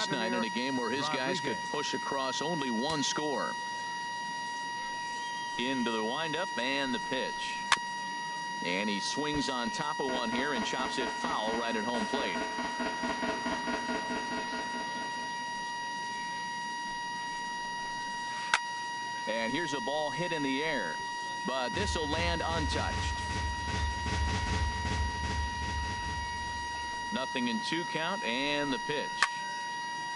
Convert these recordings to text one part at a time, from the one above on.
last night in a game where his guys could push across only one score. Into the windup and the pitch. And he swings on top of one here and chops it foul right at home plate. And here's a ball hit in the air, but this will land untouched. Nothing in 2 count and the pitch.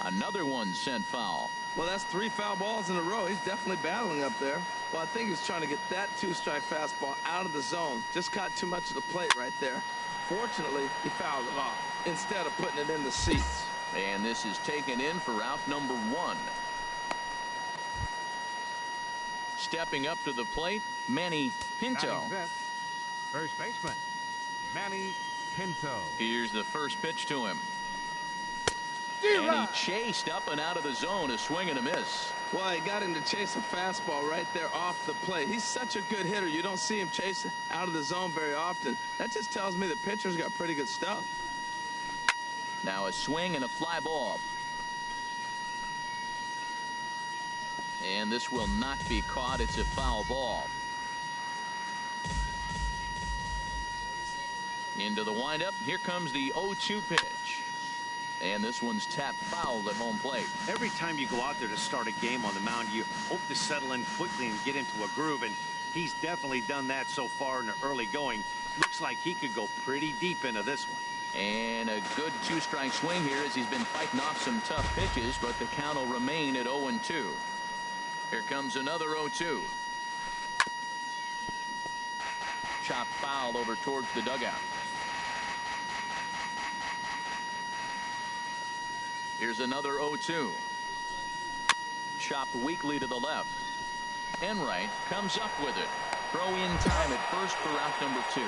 Another one sent foul. Well, that's 3 foul balls in a row. He's definitely battling up there. Well, I think he's trying to get that 2-strike fastball out of the zone. Just caught too much of the plate right there. Fortunately, he fouled it off instead of putting it in the seats. And this is taken in for out number 1. Stepping up to the plate, Manny Pinto. First baseman, Manny Pinto. Here's the first pitch to him. And he chased up and out of the zone, a swing and a miss. Well, he got him to chase a fastball right there off the plate. He's such a good hitter. You don't see him chase out of the zone very often. That just tells me the pitcher's got pretty good stuff. Now a swing and a fly ball. And this will not be caught. It's a foul ball. Into the windup. Here comes the 0-2 pitch. And this one's tapped foul at home plate. Every time you go out there to start a game on the mound, you hope to settle in quickly and get into a groove, and he's definitely done that so far in the early going. Looks like he could go pretty deep into this one. And a good 2-strike swing here as he's been fighting off some tough pitches, but the count will remain at 0-2. Here comes another 0-2. Chopped foul over towards the dugout. Here's another 0-2. Chopped weakly to the left. Enright comes up with it. Throw in time at first for out number 2.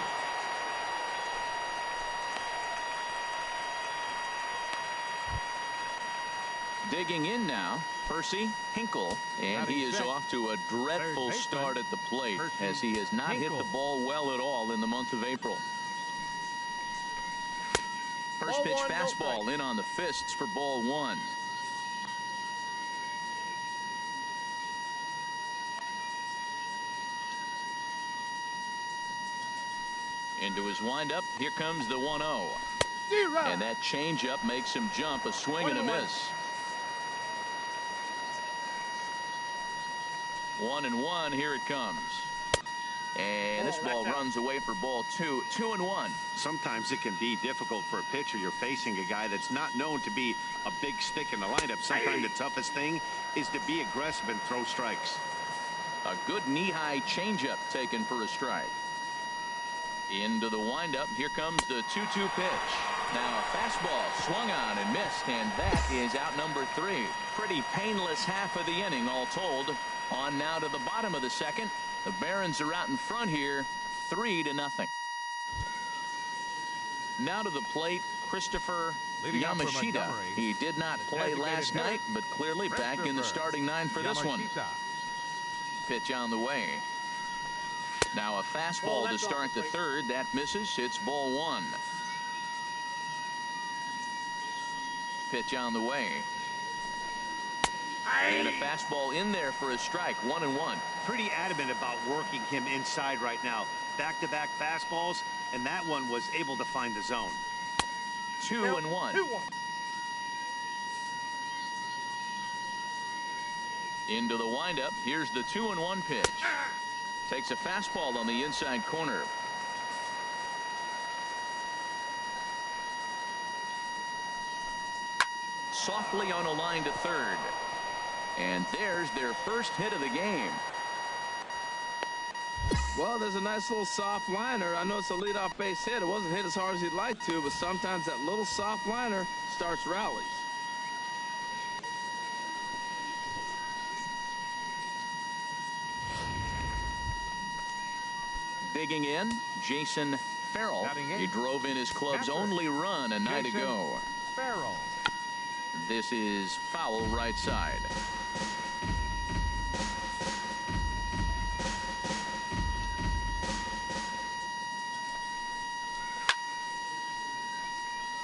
Digging in now, Percy Hinkle, and he is off to a dreadful start at the plate as he has not hit the ball well at all in the month of April. First pitch fastball in on the fists for ball 1. Into his windup. Here comes the 1-0. And that changeup makes him jump. A swing and a miss. 1-1. Here it comes. And this ball runs away for ball 2. 2-1. Sometimes it can be difficult for a pitcher. You're facing a guy that's not known to be a big stick in the lineup. Sometimes the toughest thing is to be aggressive and throw strikes. A good knee-high changeup taken for a strike. Into the windup. Here comes the 2-2 pitch. Now a fastball swung on and missed, and that is out number 3. Pretty painless half of the inning all told. On now to the bottom of the second. The Barons are out in front here, 3-0. Now to the plate, Christopher Yamashita. He did not play last night, but clearly back in the starting 9 for this one. Pitch on the way. Now a fastball to start the third. That misses. It's ball 1. Pitch on the way. And a fastball in there for a strike. 1-1. Pretty adamant about working him inside right now. Back-to-back fastballs, and that one was able to find the zone. 2-1. Into the windup. Here's the 2-1 pitch. Takes a fastball on the inside corner. Softly on a line to third. And there's their first hit of the game. Well, there's a nice little soft liner. I know it's a leadoff base hit. It wasn't hit as hard as he'd like to, but sometimes that little soft liner starts rallies. Digging in, Jason Farrell. He drove in his club's only run a night ago. Farrell. This is foul right side.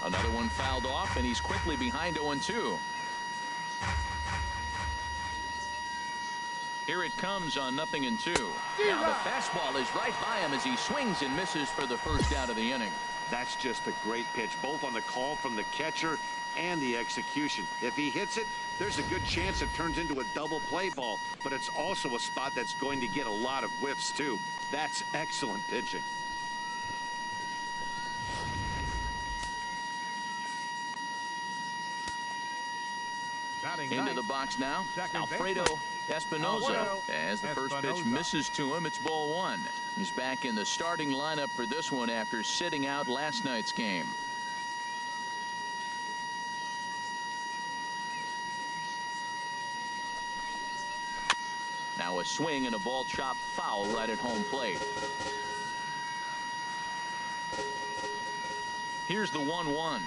Another one fouled off, and he's quickly behind 0-2. Here it comes on 0-2. Now the fastball is right by him as he swings and misses for the first out of the inning. That's just a great pitch, both on the call from the catcher and the execution. If he hits it, there's a good chance it turns into a double play ball, but it's also a spot that's going to get a lot of whiffs too. That's excellent pitching. Into the box now, Alfredo Espinoza. As the first pitch misses to him, it's ball one. He's back in the starting lineup for this one after sitting out last night's game. Now a swing and a ball chopped foul right at home plate. Here's the 1-1.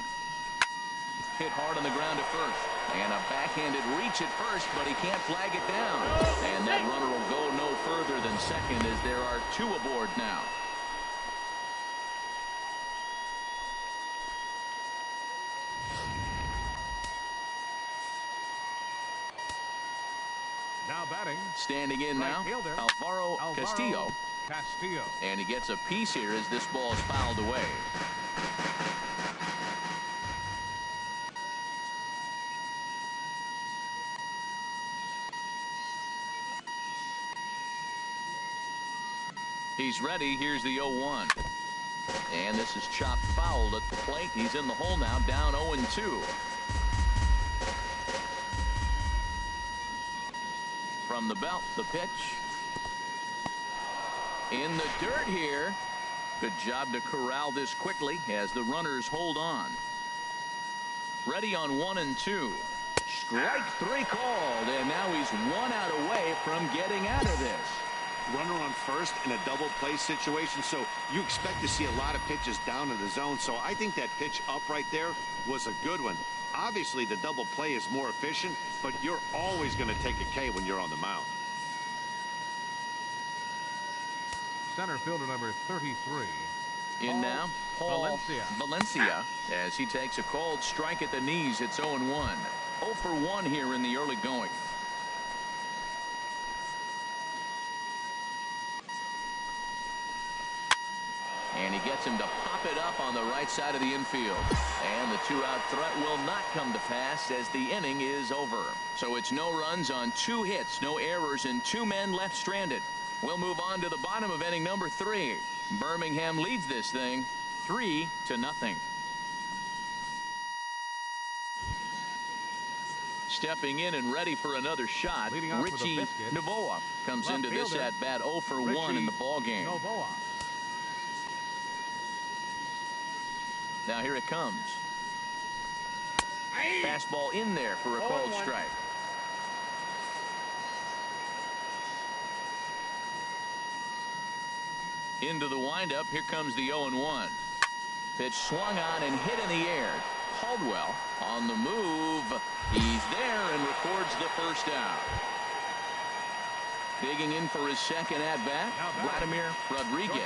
Hit hard on the ground at first. And a backhanded reach at first, but he can't flag it down. And that runner will go no further than second as there are two aboard now. Now batting. Standing in now, Alvaro Castillo. And he gets a piece here as this ball is fouled away. He's ready. Here's the 0-1. And this is chopped fouled at the plate. He's in the hole now, down 0-2. From the belt, the pitch. In the dirt here. Good job to corral this quickly as the runners hold on. Ready on 1-2. Strike three called, and now he's 1 out away from getting out of this. Runner on first in a double play situation, so you expect to see a lot of pitches down in the zone. So I think that pitch up right there was a good one. Obviously the double play is more efficient, but you're always going to take a K when you're on the mound. Center fielder number 33. In now, Paul Valencia, as he takes a called strike at the knees. It's 0-1. 0 for 1 here in the early going. And he gets him to pop it up on the right side of the infield. And the two-out threat will not come to pass as the inning is over. So it's no runs on 2 hits, no errors, and 2 men left stranded. We'll move on to the bottom of inning number 3. Birmingham leads this thing 3-0. Stepping in and ready for another shot, Richie Novoa comes into this at bat 0 for 1 in the ball game. Now here it comes. Fastball in there for a called strike. Into the windup. Here comes the 0-1. Pitch swung on and hit in the air. Caldwell on the move. He's there and records the first out. Digging in for his second at bat, Vladimir Rodriguez.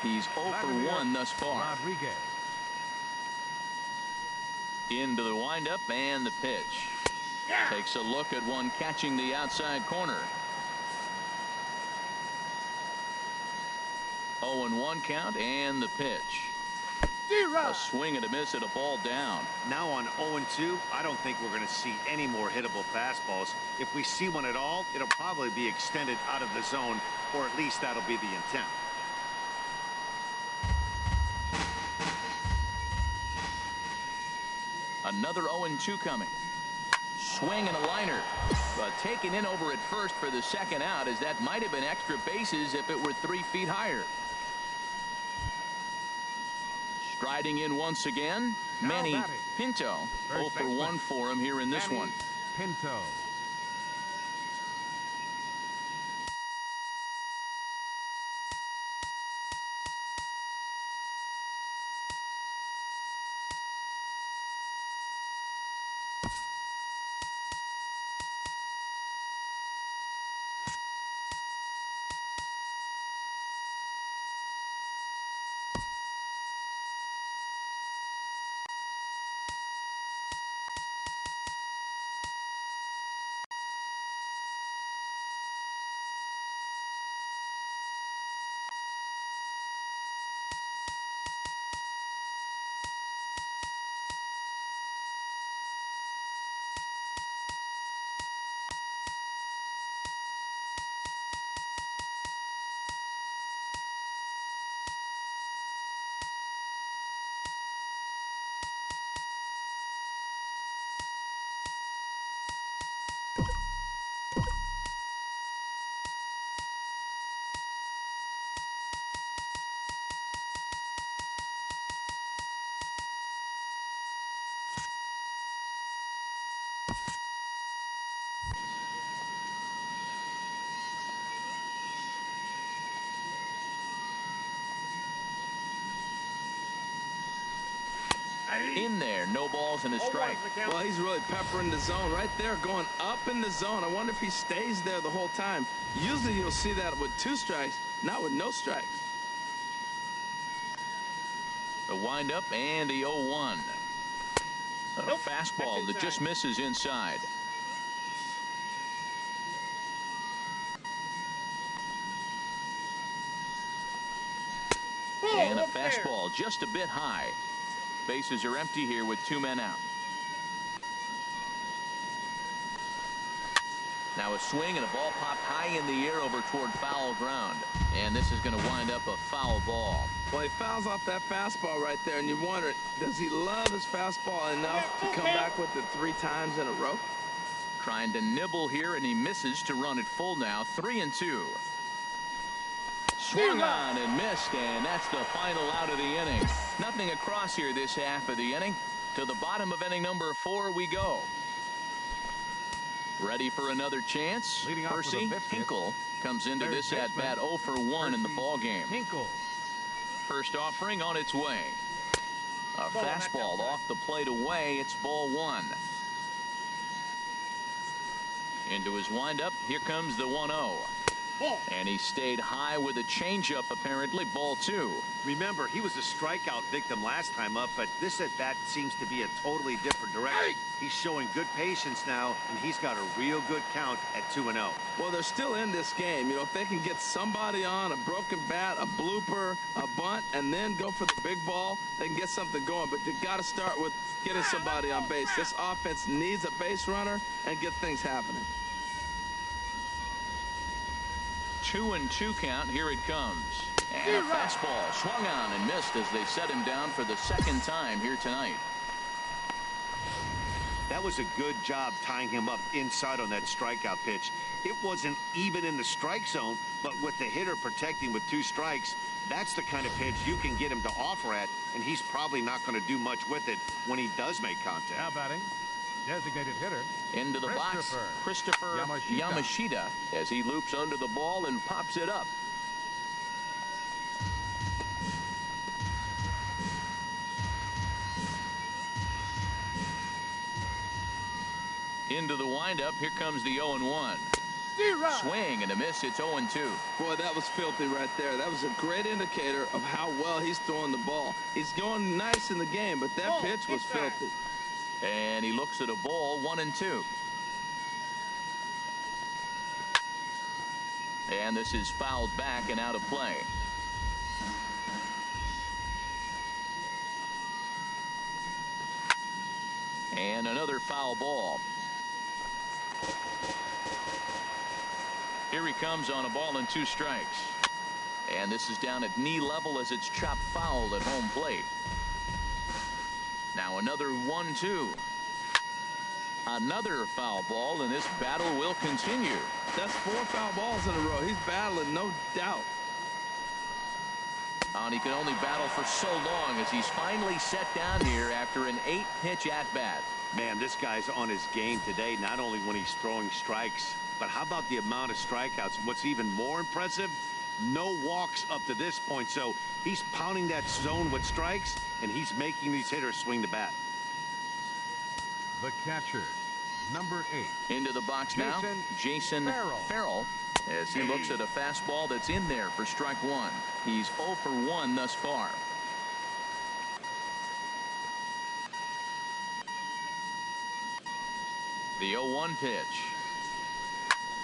He's 0 for 1 thus far. Into the windup and the pitch. Takes a look at one catching the outside corner. 0-1 count and the pitch. A swing and a miss at a ball down. Now on 0-2, I don't think we're going to see any more hittable fastballs. If we see one at all, it'll probably be extended out of the zone, or at least that'll be the intent. Another 0-2 coming. Swing and a liner. But taken in over at first for the second out, as that might have been extra bases if it were 3 feet higher. Striding in once again, Manny Pinto. 0 for 1 for him here in this one. Pinto. In there, no balls and a strike. Well, he's really peppering the zone right there, going up in the zone. I wonder if he stays there the whole time. Usually you'll see that with 2 strikes, not with no strikes. The windup and the 0-1. A fastball that just misses inside. And a fastball just a bit high. Bases are empty here with 2 men out. Now a swing and a ball popped high in the air over toward foul ground. And this is going to wind up a foul ball. Well, he fouls off that fastball right there, and you wonder, does he love his fastball enough to come back with it 3 times in a row? Trying to nibble here, and he misses to run it full now. 3-2. Swung on and missed, and that's the final out of the inning. Nothing across here this half of the inning. To the bottom of inning number 4 we go. Ready for another chance. Percy Hinkle comes into this at bat 0 for 1 in the ball game. First offering on its way. A fastball off the plate away. It's ball 1. Into his windup. Here comes the 1-0. And he stayed high with a changeup, apparently. Ball 2. Remember, he was a strikeout victim last time up, but this at bat seems to be a totally different direction. He's showing good patience now, and he's got a real good count at 2-0. Well, they're still in this game. You know, if they can get somebody on, a broken bat, a blooper, a bunt, and then go for the big ball, they can get something going. But they got to start with getting somebody on base. This offense needs a base runner and get things happening. 2-2 count. Here it comes. And a fastball swung on and missed as they set him down for the 2nd time here tonight. That was a good job tying him up inside on that strikeout pitch. It wasn't even in the strike zone, but with the hitter protecting with 2 strikes, that's the kind of pitch you can get him to offer at, and he's probably not going to do much with it when he does make contact. Now batting, designated hitter. Into the box, Christopher Yamashita, as he loops under the ball and pops it up. Into the windup. Here comes the 0-1. Swing and a miss. It's 0-2. Boy, that was filthy right there. That was a great indicator of how well he's throwing the ball. He's going nice in the game, but that pitch was filthy. And he looks at a ball. 1-2. And this is fouled back and out of play. And another foul ball. Here he comes on a ball and 2 strikes. And this is down at knee level as it's chopped foul at home plate. Now another 1-2. Another foul ball, and this battle will continue. That's 4 foul balls in a row. He's battling, no doubt. And he can only battle for so long as he's finally set down here after an 8-pitch at-bat. Man, this guy's on his game today, not only when he's throwing strikes, but how about the amount of strikeouts? What's even more impressive, no walks up to this point. So he's pounding that zone with strikes, and he's making these hitters swing the bat. The catcher, number 8. Into the box now, Jason Farrell, as he looks at a fastball that's in there for strike 1. He's 0 for 1 thus far. The 0-1 pitch.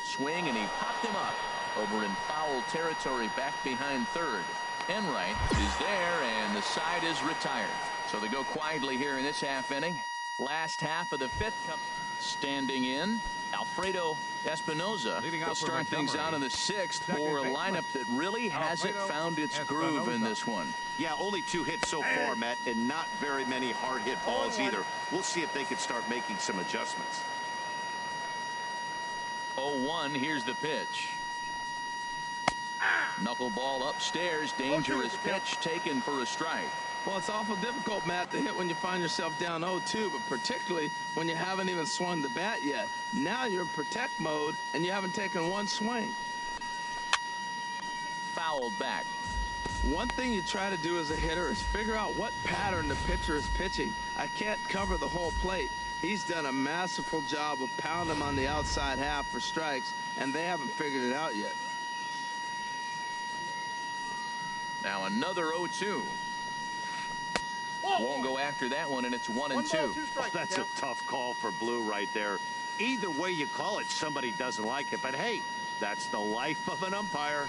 Swing, and he popped him up over in foul territory back behind third. Enright is there, and the side is retired. So they go quietly here in this half inning. Last half of the 5th. Standing in, Alfredo Espinoza will start things out in the 6th for a lineup that really hasn't found its groove in this one. Yeah, only 2 hits so far, Matt, and not very many hard hit balls either. We'll see if they can start making some adjustments. 0-1, here's the pitch. Knuckleball upstairs, dangerous pitch taken for a strike. Well, it's awful difficult, Matt, to hit when you find yourself down 0-2, but particularly when you haven't even swung the bat yet. Now you're in protect mode, and you haven't taken 1 swing. Fouled back. One thing you try to do as a hitter is figure out what pattern the pitcher is pitching. I can't cover the whole plate. He's done a masterful job of pounding them on the outside half for strikes, and they haven't figured it out yet. Now another 0-2. Won't go after that one, and it's 1-2. Oh, that's a tough call for Blue right there. Either way you call it, somebody doesn't like it. But hey, that's the life of an umpire.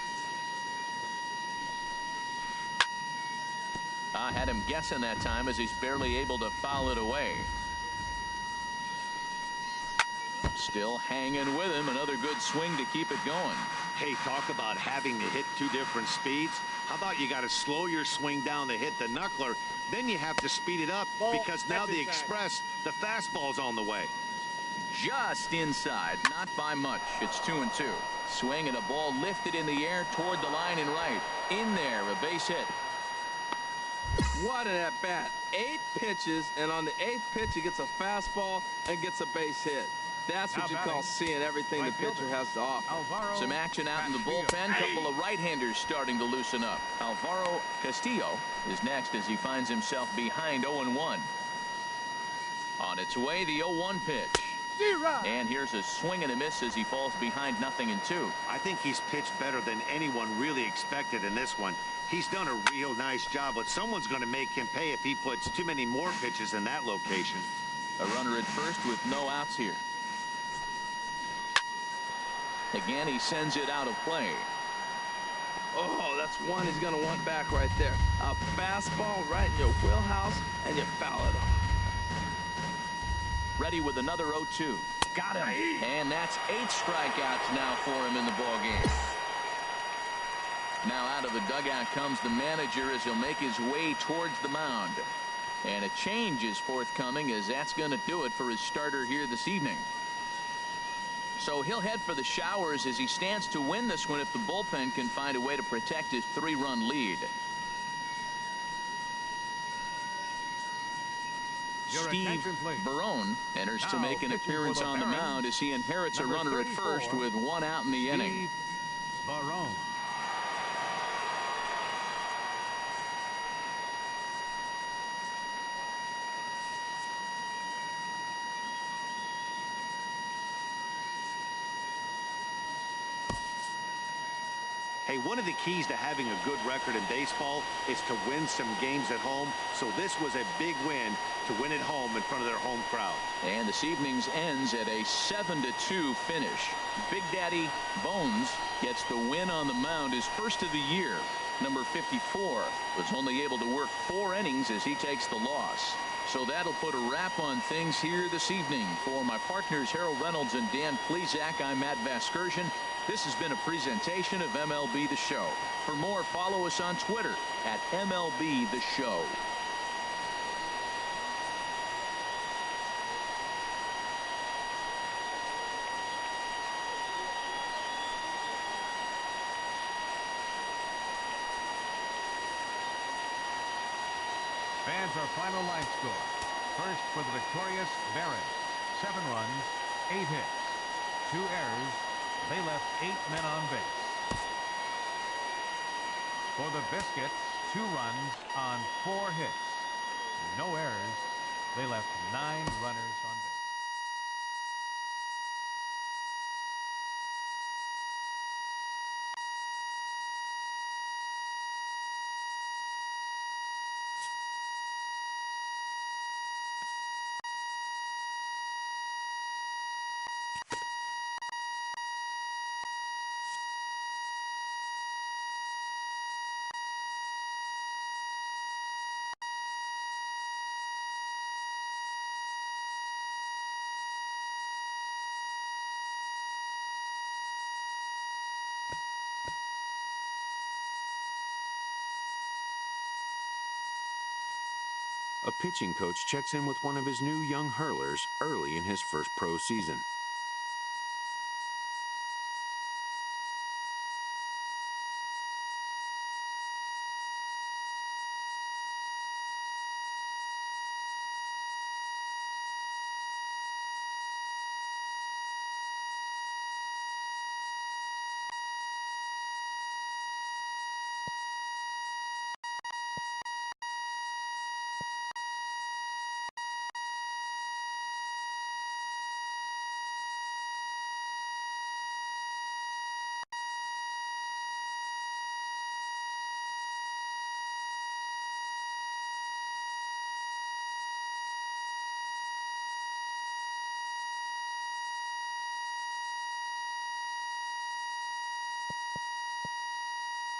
I had him guessing that time as he's barely able to foul it away. Still hanging with him. Another good swing to keep it going. Hey, talk about having to hit two different speeds. How about you got to slow your swing down to hit the knuckler, then you have to speed it up because now the express, the fastball's on the way. Just inside, not by much. It's 2-2. Swing and a ball lifted in the air toward the line and right. In there, a base hit. What an at-bat. 8 pitches, and on the 8th pitch, he gets a fastball and gets a base hit. That's what you call seeing everything the pitcher has to offer. Some action out in the bullpen. Couple of right-handers starting to loosen up. Alvaro Castillo is next as he finds himself behind 0-1. On its way, the 0-1 pitch. And here's a swing and a miss as he falls behind 0-2. I think he's pitched better than anyone really expected in this one. He's done a real nice job, but someone's going to make him pay if he puts too many more pitches in that location. A runner at first with no outs here. Again, he sends it out of play. Oh, that's one he's going to want back right there. A fastball right in your wheelhouse, and you foul it off. Ready with another 0-2. Got him. And that's 8 strikeouts now for him in the ballgame. Now out of the dugout comes the manager as he'll make his way towards the mound. And a change is forthcoming as that's going to do it for his starter here this evening. So he'll head for the showers as he stands to win this one if the bullpen can find a way to protect his 3-run lead. Steve Barone enters to make an appearance on the mound as he inherits a runner at first with 1 out in the inning. Barone. Hey, one of the keys to having a good record in baseball is to win some games at home. So this was a big win to win at home in front of their home crowd. And this evening's ends at a 7-2 finish. Big Daddy Bones gets the win on the mound, his first of the year. Number 54 was only able to work 4 innings as he takes the loss. So that'll put a wrap on things here this evening. For my partners Harold Reynolds and Dan Plesac, I'm Matt Vasgersian. This has been a presentation of MLB The Show. For more, follow us on Twitter at MLB The Show. Fans, our final line score. First for the victorious Barons. 7 runs, 8 hits, 2 errors. They left 8 men on base. For the Biscuits, 2 runs on 4 hits. No errors. They left 9 runners on base. A pitching coach checks in with one of his new young hurlers early in his first pro season.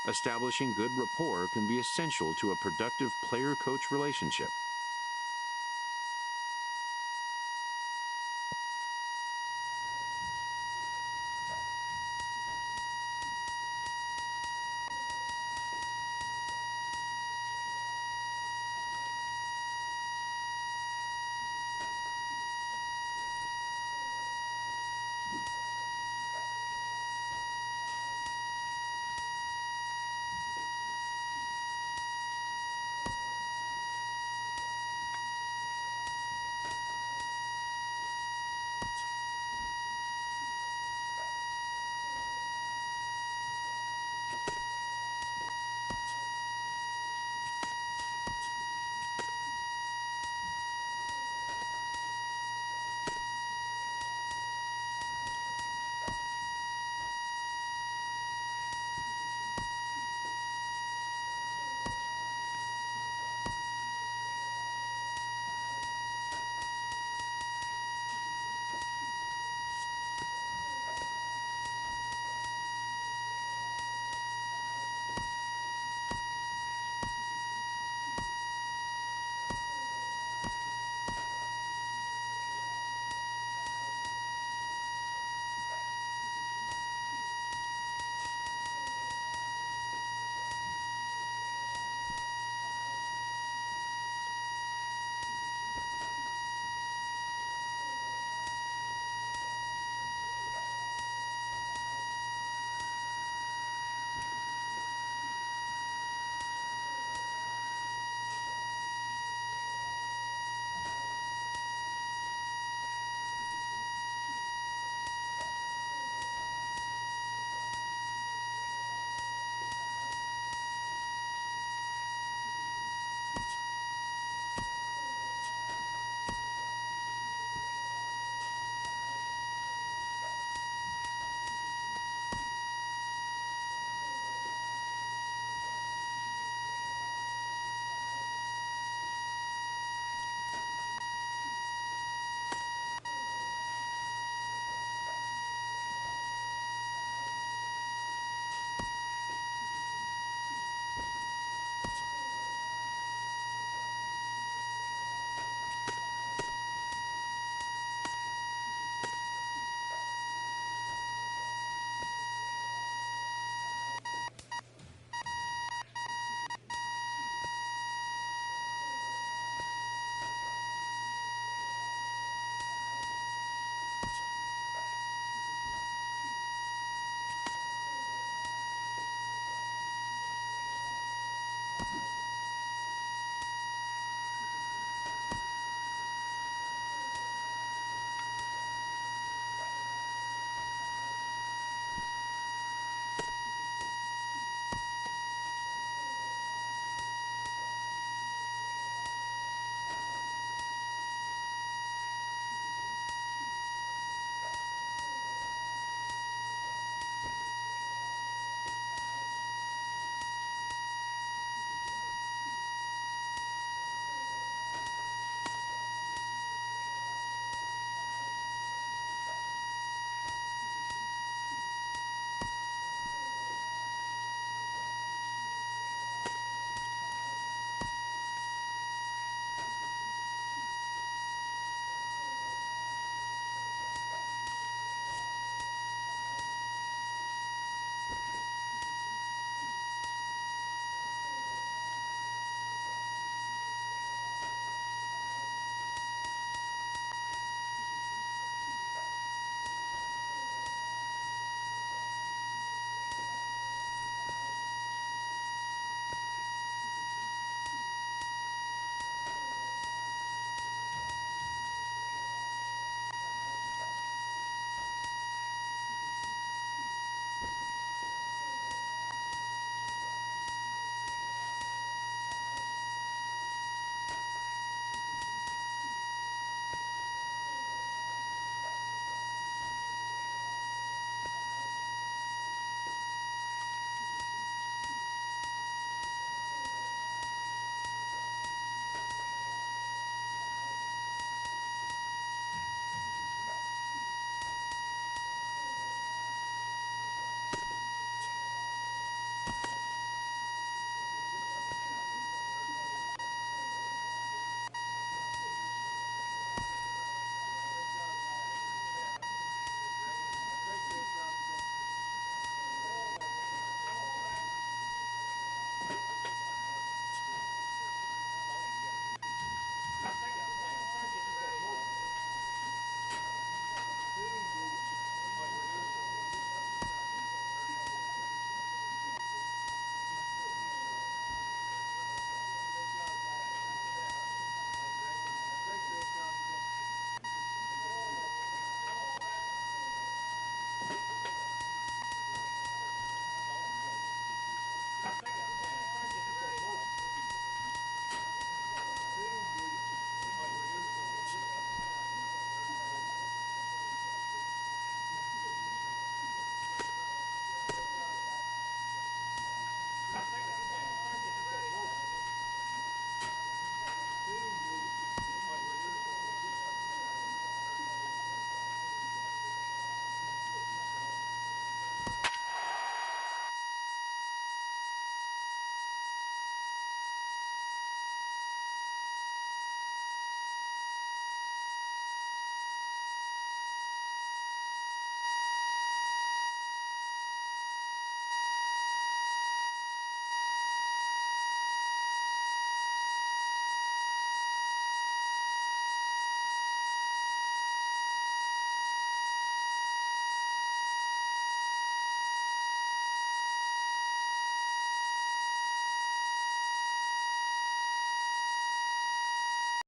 Establishing good rapport can be essential to a productive player-coach relationship.